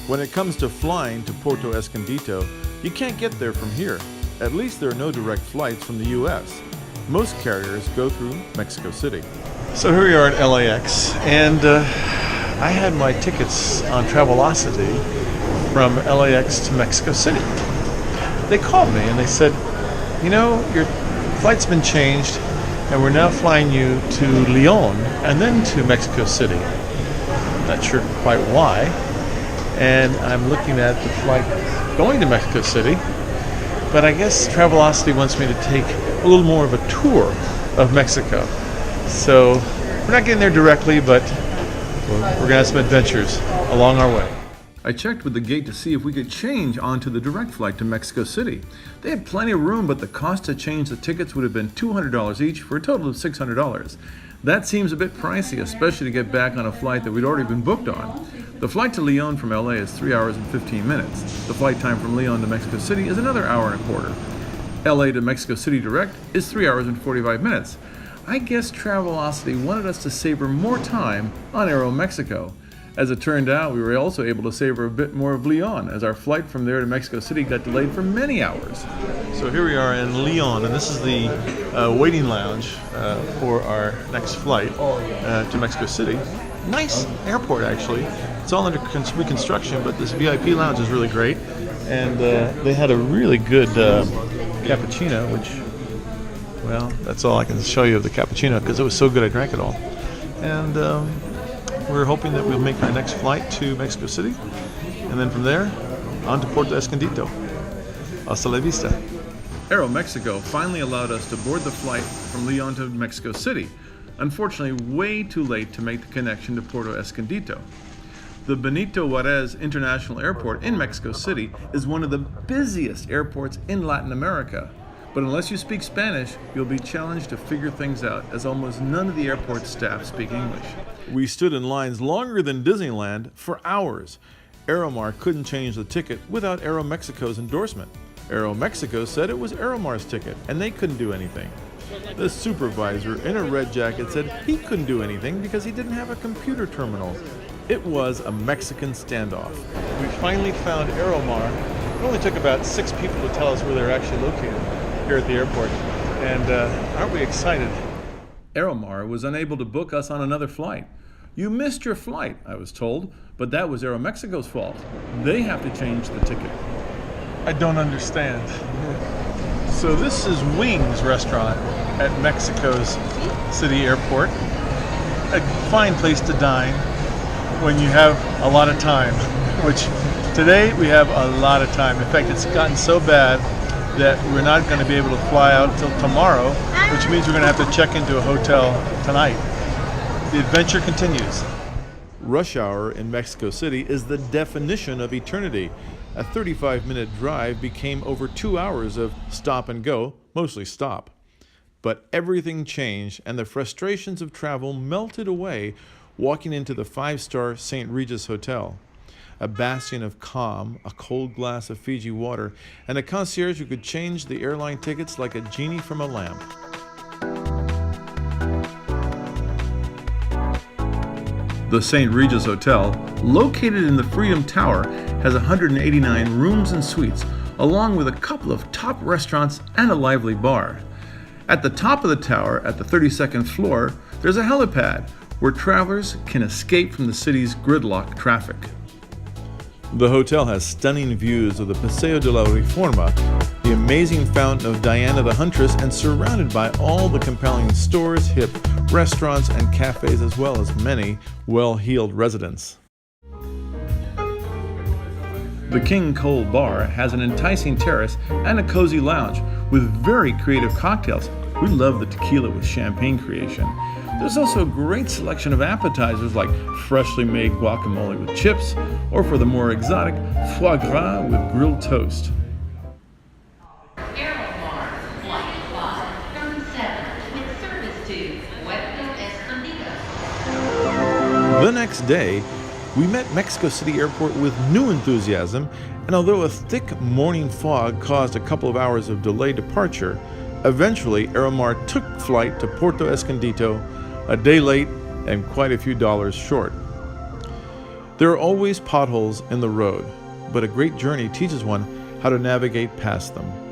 When it comes to flying to Puerto Escondido, you can't get there from here. At least there are no direct flights from the US. Most carriers go through Mexico City. So here we are at LAX, and I had my tickets on Travelocity from LAX to Mexico City. They called me and they said, you know, your flight's been changed and we're now flying you to Lyon and then to Mexico City. Not sure quite why. And I'm looking at the flight going to Mexico City, but I guess Travelocity wants me to take a little more of a tour of Mexico. So we're not getting there directly, but we're going to have some adventures along our way. I checked with the gate to see if we could change onto the direct flight to Mexico City. They had plenty of room, but the cost to change the tickets would have been $200 each for a total of $600. That seems a bit pricey, especially to get back on a flight that we'd already been booked on. The flight to Lyon from LA is 3 hours and 15 minutes. The flight time from Lyon to Mexico City is another hour and a quarter. LA to Mexico City direct is 3 hours and 45 minutes. I guess Travelocity wanted us to savor more time on Aeromexico. As it turned out, we were also able to savor a bit more of Lyon, as our flight from there to Mexico City got delayed for many hours. So here we are in Lyon, and this is the waiting lounge for our next flight to Mexico City. Nice airport, actually. It's all under reconstruction, but this VIP lounge is really great. And they had a really good cappuccino, which, well, that's all I can show you of the cappuccino, because it was so good I drank it all. And we're hoping that we'll make our next flight to Mexico City, and then from there, on to Puerto Escondido. Hasta la vista. Aeromexico finally allowed us to board the flight from Lyon to Mexico City, unfortunately way too late to make the connection to Puerto Escondido. The Benito Juarez International Airport in Mexico City is one of the busiest airports in Latin America. But unless you speak Spanish, you'll be challenged to figure things out, as almost none of the airport staff speak English. We stood in lines longer than Disneyland for hours. Aeromar couldn't change the ticket without Aeromexico's endorsement. Aeromexico said it was Aeromar's ticket, and they couldn't do anything. The supervisor in a red jacket said he couldn't do anything because he didn't have a computer terminal. It was a Mexican standoff. We finally found Aeromar. It only took about 6 people to tell us where they're actually located here at the airport. And aren't we excited? Aeromar was unable to book us on another flight. You missed your flight, I was told, but that was Aeromexico's fault. They have to change the ticket. I don't understand. So this is Wings Restaurant at Mexico's City Airport. A fine place to dine when you have a lot of time, which today we have a lot of time. In fact, it's gotten so bad that we're not going to be able to fly out until tomorrow, which means we're going to have to check into a hotel tonight. The adventure continues. Rush hour in Mexico City is the definition of eternity. A 35-minute drive became over 2 hours of stop and go, mostly stop. But everything changed, and the frustrations of travel melted away walking into the 5-star St. Regis Hotel. A bastion of calm, a cold glass of Fiji water, and a concierge who could change the airline tickets like a genie from a lamp. The St. Regis Hotel, located in the Freedom Tower, has 189 rooms and suites, along with a couple of top restaurants and a lively bar. At the top of the tower, at the 32nd floor, there's a helipad where travelers can escape from the city's gridlock traffic. The hotel has stunning views of the Paseo de la Reforma, the amazing fountain of Diana the Huntress, and surrounded by all the compelling stores, hip restaurants, and cafes, as well as many well-heeled residents. The King Cole Bar has an enticing terrace and a cozy lounge with very creative cocktails. We love the tequila with champagne creation. There's also a great selection of appetizers like freshly made guacamole with chips, or for the more exotic, foie gras with grilled toast. Aeromar, Flight 537, with service to Puerto Escondido. The next day, we met Mexico City Airport with new enthusiasm, and although a thick morning fog caused a couple of hours of delayed departure, eventually Aeromar took flight to Puerto Escondido, a day late and quite a few dollars short. There are always potholes in the road, but a great journey teaches one how to navigate past them.